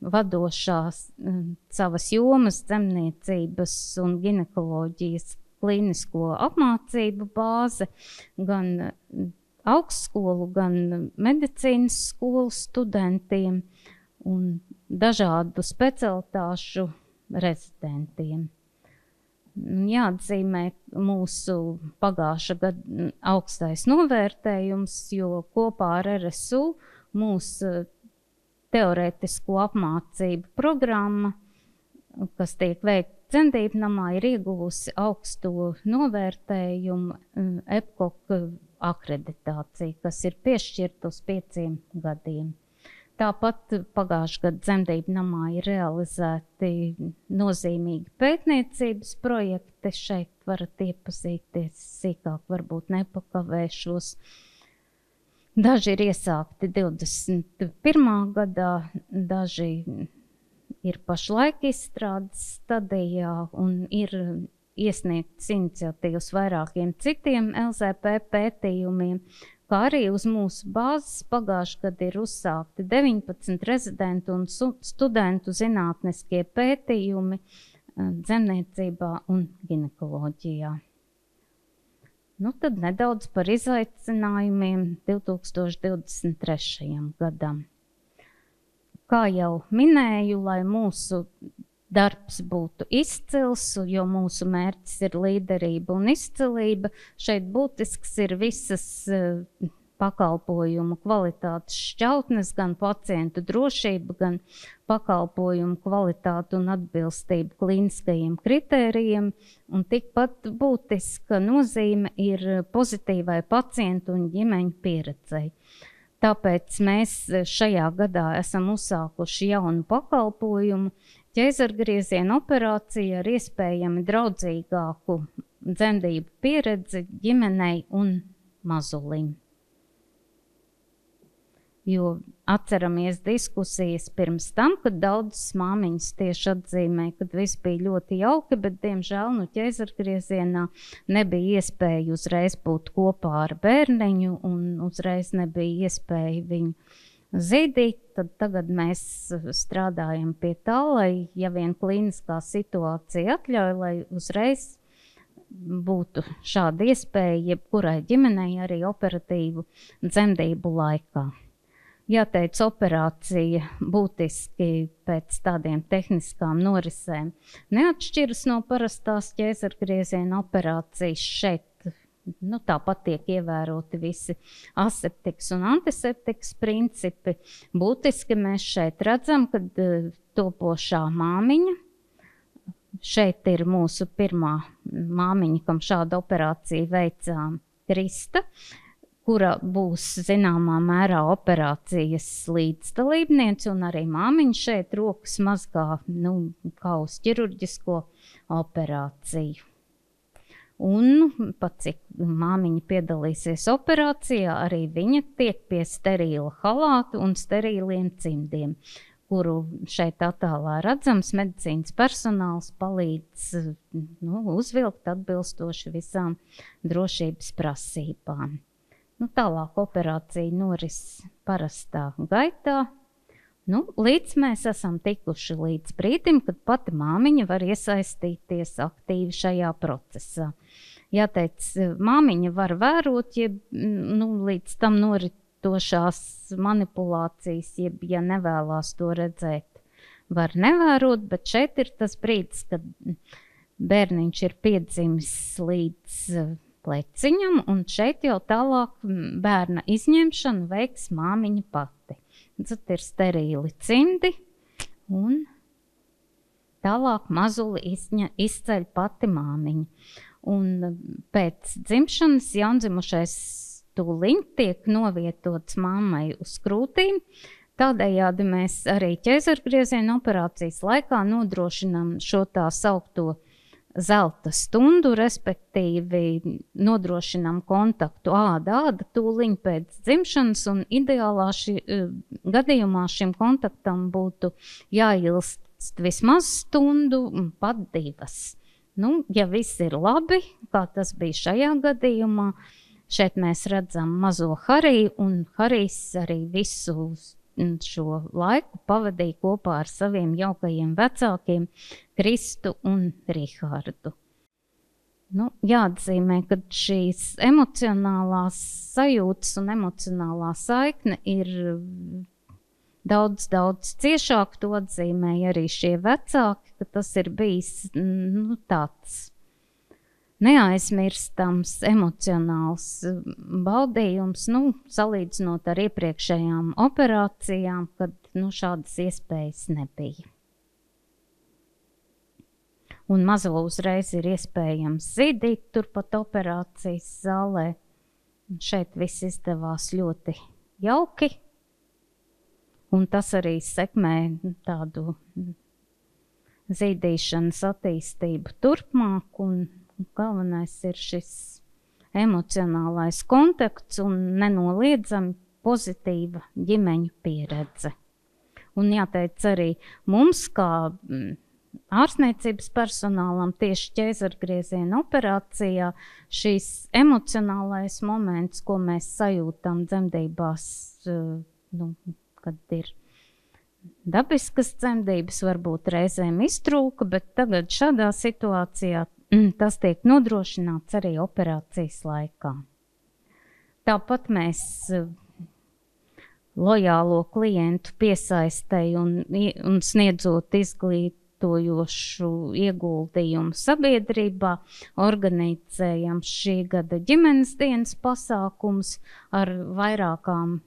vadošās savas jomas, dzemniecības un ginekoloģijas klīnisko apmācību bāze, gan augstskolu, gan medicīnas skolu studentiem un dažādu specialitāšu rezidentiem. Jāatzīmē mūsu pagājušā gada augstais novērtējums, jo kopā ar RSU mūsu teorētisko apmācību programma, kas tiek veikta dzemdību namā, ir ieguvusi augsto novērtējumu EPCOK akreditāciju, kas ir piešķirta uz 5 gadiem. Tāpat pagājušā gada dzemdību namā ir realizēti nozīmīgi pētniecības projekti. Šeit varat iepazīties sīkāk, varbūt nepakavēšos. Daži ir iesākti 21. gadā, daži ir pašlaik izstrādes stadijā un ir iesniegtas iniciatīvas vairākiem citiem LZP pētījumiem, kā arī uz mūsu bāzes pagājušajā gadā ir uzsākti 19 rezidentu un studentu zinātniskie pētījumi dzemniecībā un ginekoloģijā. Tad nedaudz par izaicinājumiem 2023. gadam. Kā jau minēju, lai mūsu darbs būtu izcils, jo mūsu mērķis ir līderība un izcilība, šeit būtisks ir visas pakalpojumu kvalitātes šķautnes, gan pacientu drošība, gan pakalpojumu kvalitāte un atbilstība klīniskajiem kritērijiem, un tikpat būtiska nozīme ir pozitīvai pacientu un ģimeņu pieredzei. Tāpēc mēs šajā gadā esam uzsākuši jaunu pakalpojumu, ķeizargrieziena operācija ar iespējami draudzīgāku dzemdību pieredzi ģimenei un mazulim. Jo atceramies diskusijas pirms tam, kad daudzas māmiņas tieši atzīmē, kad viss bija ļoti jauki, bet diemžēl ķeizargriezienā nebija iespēja uzreiz būt kopā ar bērniņu un uzreiz nebija iespēja viņu zīdīt. Tad tagad mēs strādājam pie tā, lai, ja vien klīniskā situācija atļauj, lai uzreiz būtu šāda iespēja jebkurai ģimenei arī operatīvu dzemdību laikā. Jāteic, operācija būtiski pēc tādiem tehniskām norisēm neatšķiras no parastās ķeizargrieziena operācijas. Šeit tāpat tiek ievēroti visi aseptikas un antiseptikas principi. Būtiski mēs šeit redzam, kad topošā māmiņa, šeit ir mūsu pirmā māmiņa, kam šādu operāciju veicām, Krista, kura būs zināmā mērā operācijas līdzdalībniece, un arī māmiņa šeit rokas mazgā, kā uz ķirurģisko operāciju. Un pat cik māmiņa piedalīsies operācijā, arī viņa tiek pie sterīla halātu un sterīliem cimdiem, kuru šeit attēlā redzams medicīnas personāls palīdz uzvilkt atbilstoši visām drošības prasībām. Tālāk operācija noris parastā gaitā. Līdz mēs esam tikuši līdz brīdim, kad pati māmiņa var iesaistīties aktīvi šajā procesā. Jāteic, māmiņa var vērot, līdz tam noritošās manipulācijas, ja nevēlās to redzēt, var nevērot, bet šeit ir tas brīdis, kad bērniņš ir piedzimis līdz pleciņam, un šeit jau tālāk bērna izņemšanu veiks māmiņa pati. Tad ir sterīli cimdi, un tālāk mazuli izceļ pati māmiņa. Un pēc dzimšanas jaundzimušais tūliņ tiek novietots mammai uz krūtīm. Tādējādi mēs arī ķeizargrieziena operācijas laikā nodrošinām šo tā saukto zelta stundu, respektīvi nodrošinām kontaktu āda tūliņ pēc dzimšanas, un ideālā gadījumā šim kontaktam būtu jāilst vismaz stundu un pat 2. Nu, ja viss ir labi, kā tas bija šajā gadījumā, šeit mēs redzam mazo Hariju, un Harijs arī visu šo laiku pavadīja kopā ar saviem jaukajiem vecākiem Kristu un Rihardu. Nu, jāatzīmē, ka šīs emocionālās sajūtas un emocionālā saikne ir daudz ciešāk. To atzīmēja arī šie vecāki, ka tas ir bijis tāds neaizmirstams emocionāls baudījums, salīdzinot ar iepriekšējām operācijām, kad šādas iespējas nebija. Un mazo uzreiz ir iespējams zīdīt turpat operācijas zālē. Šeit viss izdevās ļoti jauki, un tas arī sekmē tādu zīdīšanas attīstību turpmāk, un galvenais ir šis emocionālais kontakts un nenoliedzami pozitīva ģimeņu pieredze. Un jāteic arī mums, kā ārstniecības personālam, tieši ķēzargrieziena operācijā, šīs emocionālais moments, ko mēs sajūtam dzemdībās, kad ir dabiskas dzemdības, varbūt reizēm iztrūka, bet tagad šādā situācijā tas tiek nodrošināts arī operācijas laikā. Tāpat mēs lojālo klientu piesaistei un sniedzot izglītojošu ieguldījumu sabiedrībā, organizējam šī gada ģimenes dienas pasākums ar vairākām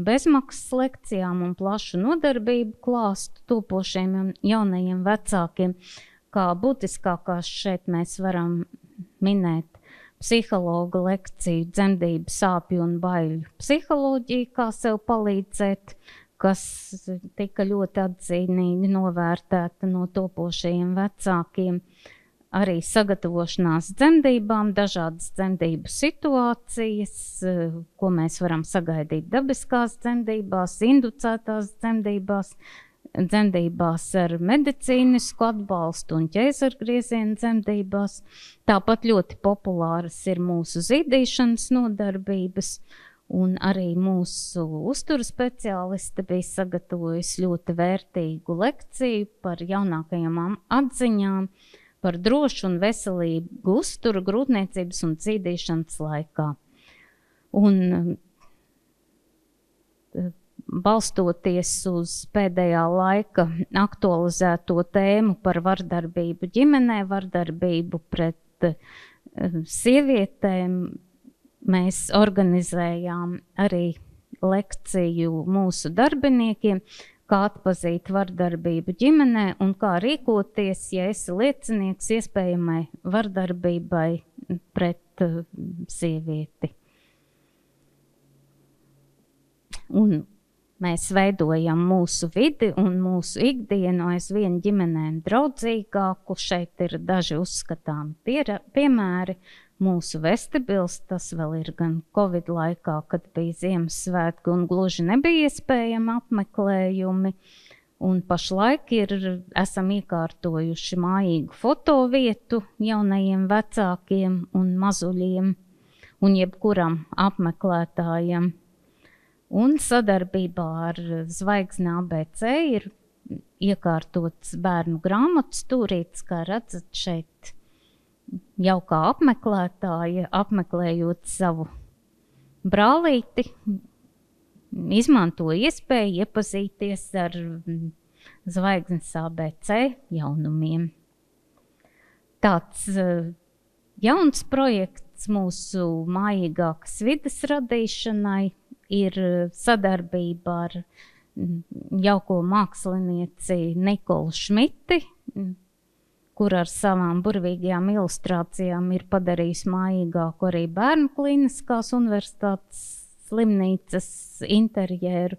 bezmaksas lekcijām un plašu nodarbību klāstu topošiem un jaunajiem vecākiem. Kā būtiskākās šeit mēs varam minēt psihologa lekciju dzemdību sāpju un baiļu psiholoģiju, kā sev palīdzēt, kas tika ļoti atzīmīgi novērtēta no topošajiem vecākiem. Arī sagatavošanās dzemdībām, dažādas dzemdību situācijas, ko mēs varam sagaidīt dabiskās dzemdībās, inducētās dzemdībās, dzemdībās ar medicīnisku atbalstu un ķēzargrieziena dzemdībās. Tāpat ļoti populāras ir mūsu zīdīšanas nodarbības, un arī mūsu uzturu speciālisti bija sagatavojusi ļoti vērtīgu lekciju par jaunākajām atziņām, par drošu un veselīgu uzturu grūtniecības un zīdīšanas laikā. Un balstoties uz pēdējā laika aktualizēto tēmu par vardarbību ģimenē, vardarbību pret sievietēm, mēs organizējām arī lekciju mūsu darbiniekiem, kā atpazīt vardarbību ģimenē un kā rīkoties, ja esi liecinieks iespējamai vardarbībai pret sievieti. Un mēs veidojam mūsu vidi un mūsu ikdienu aizvien ģimenēm draudzīgāku. Šeit ir daži uzskatāmi piemēri. Mūsu vestibils, tas vēl ir gan Covid laikā, kad bija Ziemassvētki un gluži nebija iespējami apmeklējumi. Un pašlaik esam iekārtojuši mājīgu fotovietu jaunajiem vecākiem un mazuļiem un jebkuram apmeklētājam. Un sadarbībā ar Zvaigzni ABC ir iekārtots bērnu grāmatu stūrītis, kā redzat šeit jaukā apmeklētāja, apmeklējot savu brālīti, izmanto iespēju iepazīties ar Zvaigznes ABC jaunumiem. Tāds jauns projekts mūsu mājīgākas vides radīšanai ir sadarbība ar jauko mākslinieci Nikolu Šmiti, kur ar savām burvīgajām ilustrācijām ir padarījis mājīgāku arī Bērnu klīniskās universitātes slimnīcas interjeru.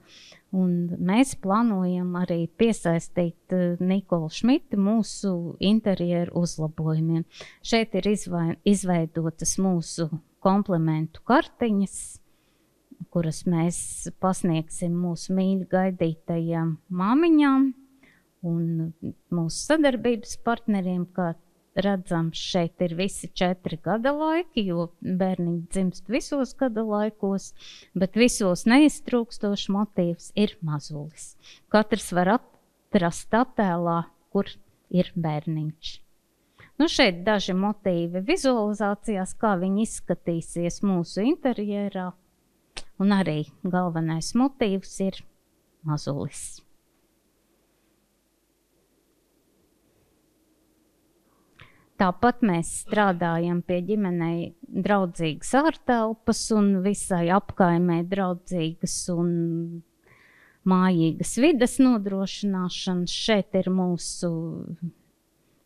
Un mēs plānojam arī piesaistīt Nikolu Šmiti mūsu interjeru uzlabojumiem. Šeit ir izveidotas mūsu komplementu kartiņas, kuras mēs pasniegsim mūsu mīļi gaidītajām māmiņām un mūsu sadarbības partneriem, kā redzams, šeit ir visi 4 gada laiki, jo bērniņi dzimst visos gada laikos, bet visos neiztrūkstošs motīvs ir mazulis. Katrs var atrast attēlā, kur ir bērniņš. Nu, šeit daži motīvi vizualizācijās, kā viņi izskatīsies mūsu interjerā, un arī galvenais motīvs ir mazulis. Tāpat mēs strādājam pie ģimenei draudzīgas ārtelpas un visai apkaimē draudzīgas un mājīgas vides nodrošināšanas. Šeit ir mūsu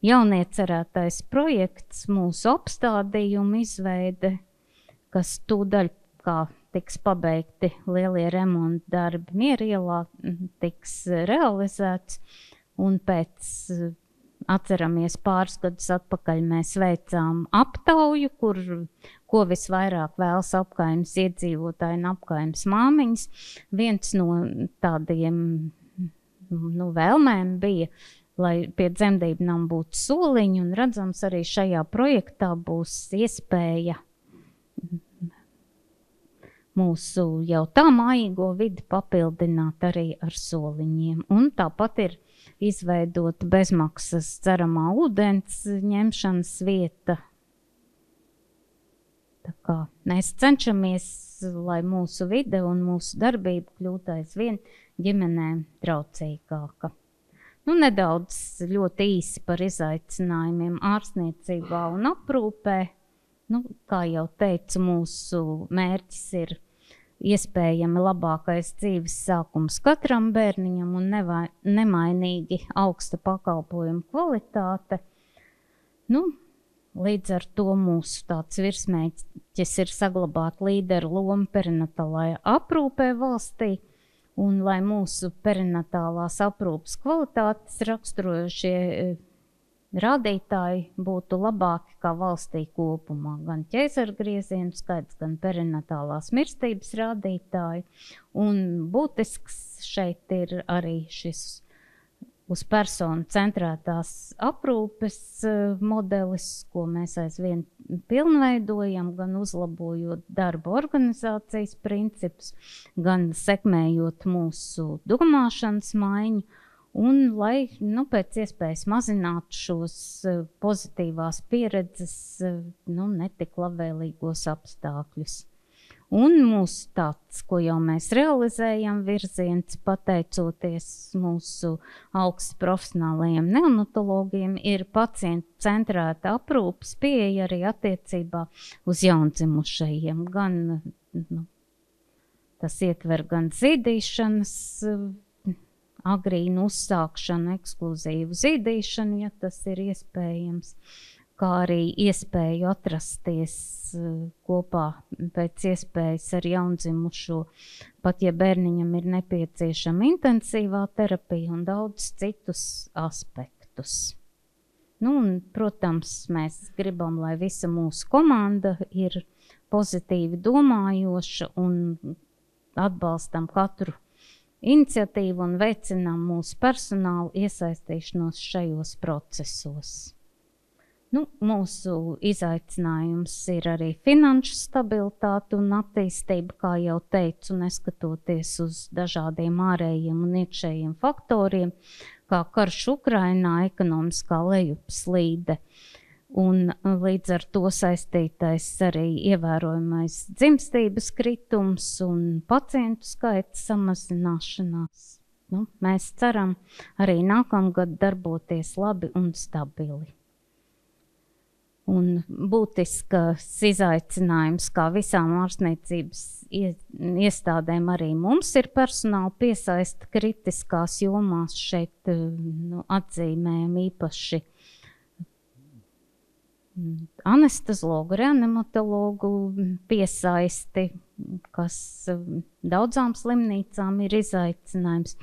jauniecerētais projekts, mūsu apstādījuma izveide, kas tūdaļ kā tiks pabeigti lielie remonta darbi Mierielā, tiks realizēts, un pēc atceramies pāris gadus atpakaļ mēs veicām aptauju, ko visvairāk vēlas apkaimes iedzīvotāji un apkaimes māmiņas. Viens no tādiem vēlmēm bija, lai pie dzemdību nama būtu soliņi, un redzams arī šajā projektā būs iespēja mūsu jau tā mājīgo vidi papildināt arī ar soliņiem. Un tāpat ir izveidota bezmaksas dzeramā ūdens ņemšanas vieta. Tā kā mēs cenšamies, lai mūsu vide un mūsu darbība kļūtu aizvien ģimenēm traucīgāka. Nedaudz ļoti īsi par izaicinājumiem ārstniecībā un aprūpē. Kā jau teicu, mūsu mērķis ir iespējami labākais dzīves sākums katram bērniņam un nemainīgi augsta pakalpojuma kvalitāte. Līdz ar to mūsu tāds virsmērķis ir saglabāt līderu lomu perinatālajā aprūpē valstī, un lai mūsu perinatālās aprūpes kvalitātes raksturojošie rādītāji būtu labāki kā valstī kopumā, gan ķēzargriezienu skaits, gan perinatālās mirstības rādītāji. Un būtisks šeit ir arī šis uz personu centrētās aprūpes modelis, ko mēs aizvien pilnveidojam, gan uzlabojot darba organizācijas principus, gan sekmējot mūsu domāšanas maiņu, un lai pēc iespējas mazinātu šos pozitīvās pieredzes netik labvēlīgos apstākļus. Un mūsu tāds, ko jau mēs realizējam, virziens, pateicoties mūsu augsti profesionālajiem neonatologiem, ir pacientu centrēta aprūpes pieeja arī attiecībā uz jaundzimušajiem. Tas ietver gan zīdīšanas, agrīnu uzsākšanu, ekskluzīvu zīdīšanu, ja tas ir iespējams, kā arī iespēju atrasties kopā pēc iespējas ar jaundzimušo, pat ja bērniņam ir nepieciešama intensīvā terapija un daudz citus aspektus. Un, protams, mēs gribam, lai visa mūsu komanda ir pozitīvi domājoša un atbalstam katru iniciatīvu un veicinām mūsu personālu iesaistīšanos šajos procesos. Mūsu izaicinājums ir arī finanšu stabilitāte un attīstība, kā jau teicu, neskatoties uz dažādiem ārējiem un iekšējiem faktoriem, kā karš Ukrainā, ekonomiskā lejupslīde. Un līdz ar to saistītais arī ievērojamais dzimstības kritums un pacientu skaita samazināšanās. Mēs ceram arī nākamgad darboties labi un stabili. Un būtisks izaicinājums, kā visām ārstniecības iestādēm, arī mums ir personāla piesaista kritiskās jomās. Šeit atzīmējam īpaši anesteziologu, reanimatologu piesaisti, kas daudzām slimnīcām ir izaicinājums.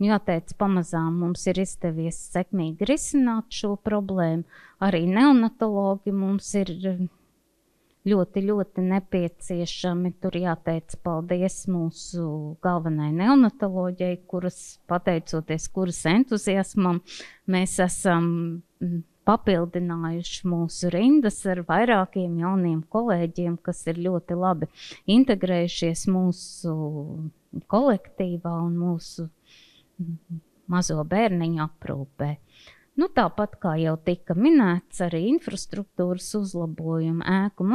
Jāteic, pamazām mums ir izdevies sekmīgi risināt šo problēmu. Arī neonatologi mums ir ļoti, ļoti nepieciešami. Tur jāteic paldies mūsu galvenai neonatoloģijai, pateicoties kuras entuziasmam, mēs esam papildinājuši mūsu rindas ar vairākiem jauniem kolēģiem, kas ir ļoti labi integrējušies mūsu kolektīvā un mūsu mazo bērniņu aprūpē. Tāpat kā jau tika minēts, arī infrastruktūras uzlabojumi, ēku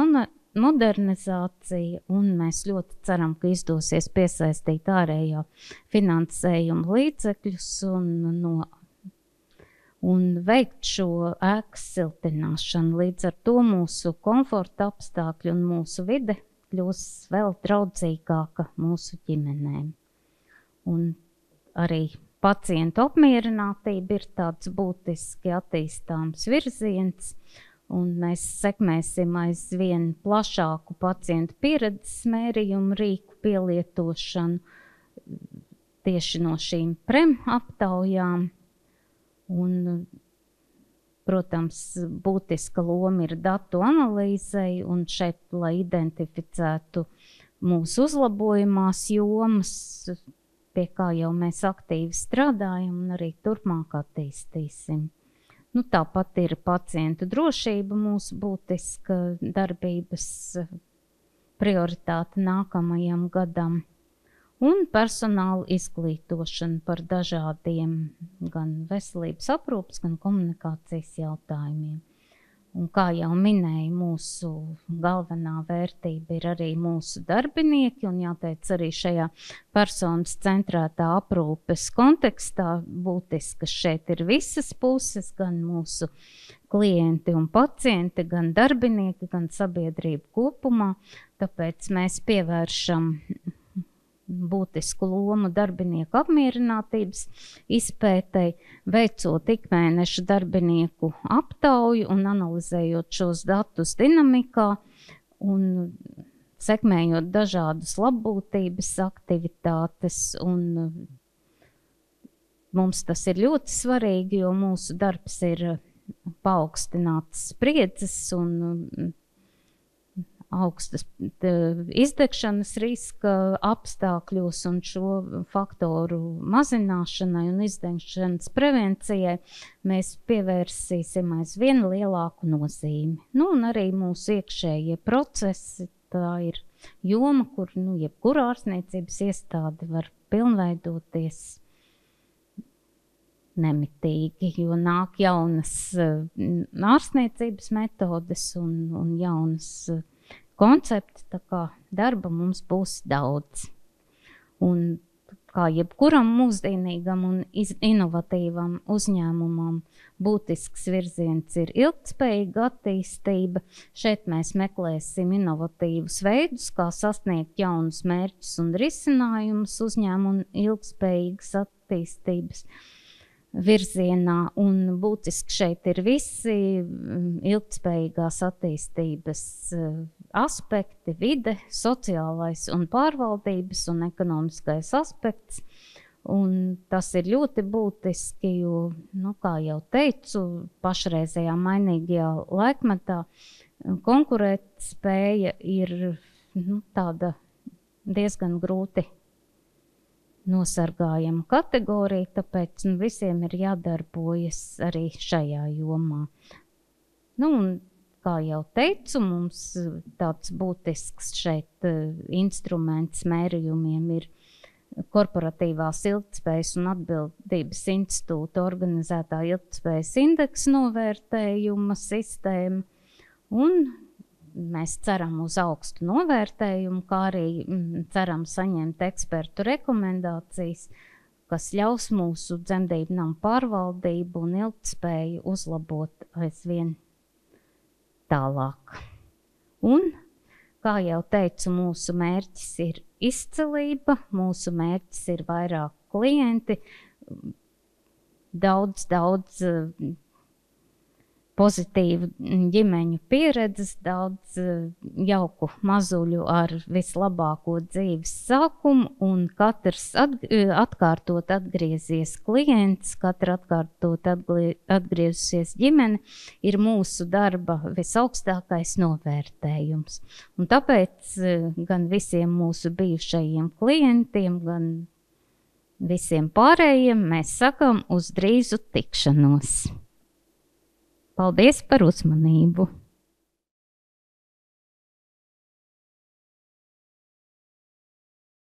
modernizācija, un mēs ļoti ceram, ka izdosies piesaistīt ārējā finansējuma līdzekļus un veikt šo ēkas siltināšanu. Līdz ar to mūsu komforta apstākļi un mūsu vide kļūs vēl draudzīgāka mūsu ģimenēm. Un arī pacientu apmierinātība ir tāds būtiski attīstāms virziens, un mēs sekmēsim aizvien plašāku pacientu pieredzes mērījumu rīku pielietošanu tieši no šīm prem aptaujām. Un, protams, būtiska loma ir datu analīzei, un šeit, lai identificētu mūsu uzlabojumās jomas, pie kā jau mēs aktīvi strādājam un arī turpmāk attīstīsim. Tāpat ir pacientu drošība mūsu būtiska darbības prioritāte nākamajam gadam. Un personāla izglītošana par dažādiem gan veselības aprūpes, gan komunikācijas jautājumiem. Un kā jau minēju, mūsu galvenā vērtība ir arī mūsu darbinieki, un jāteic arī šajā personas centrētā aprūpes kontekstā būtiski, ka šeit ir visas puses, gan mūsu klienti un pacienti, gan darbinieki, gan sabiedrība kopumā, tāpēc mēs pievēršam būtisku lomu darbinieku apmierinātības izpētei, veicot ikmēneša darbinieku aptauju un analizējot šos datus dinamikā un sekmējot dažādas labbūtības aktivitātes. Un mums tas ir ļoti svarīgi, jo mūsu darbs ir paaugstināts spriedzes un augstas izdegšanas riska apstākļos, un šo faktoru mazināšanai un izdegšanas prevencijai mēs pievērsīsim aizvien lielāku nozīmi. Un arī mūsu iekšējie procesi, tā ir joma, kur jebkura ārstniecības iestāde var pilnveidoties nemitīgi, jo nāk jaunas ārstniecības metodes un jaunas koncepti, tā kā darba mums būs daudz. Un kā jebkuram mūsdienīgam un inovatīvam uzņēmumam būtisks virziens ir ilgtspējīga attīstība. Šeit mēs meklēsim inovatīvus veidus, kā sasniegt jaunus mērķus un risinājumus uzņēmumu ilgtspējīgas attīstības virzienā, un būtiski šeit ir visi ilgtspējīgās attīstības aspekti, vide, sociālais un pārvaldības un ekonomiskais aspekts. Un tas ir ļoti būtiski, jo, kā jau teicu, pašreizējā mainīgajā laikmetā konkurētspēja ir tāda diezgan grūti nosargājama kategorija, tāpēc visiem ir jādarbojas arī šajā jomā. Un, kā jau teicu, mums tāds būtisks šeit instruments mērījumiem ir Korporatīvās ilgtspējas un atbildības institūta organizētā ilgtspējas indeksa novērtējuma sistēma, un mēs ceram uz augstu novērtējumu, kā arī ceram saņemt ekspertu rekomendācijas, kas ļaus mūsu dzemdību namu pārvaldību un ilgtspēju uzlabot aizvien tālāk. Un, kā jau teicu, mūsu mērķis ir izcilība, mūsu mērķis ir vairāk klienti, daudz pozitīvu ģimeņu pieredzes, daudz jauku mazuļu ar vislabāko dzīves sākumu, un katrs atkārtot atgriezies klients, katra atkārtot atgriezusies ģimene ir mūsu darba visaugstākais novērtējums. Un tāpēc gan visiem mūsu bijušajiem klientiem, gan visiem pārējiem mēs sakam uz drīzu tikšanos. Paldies par uzmanību!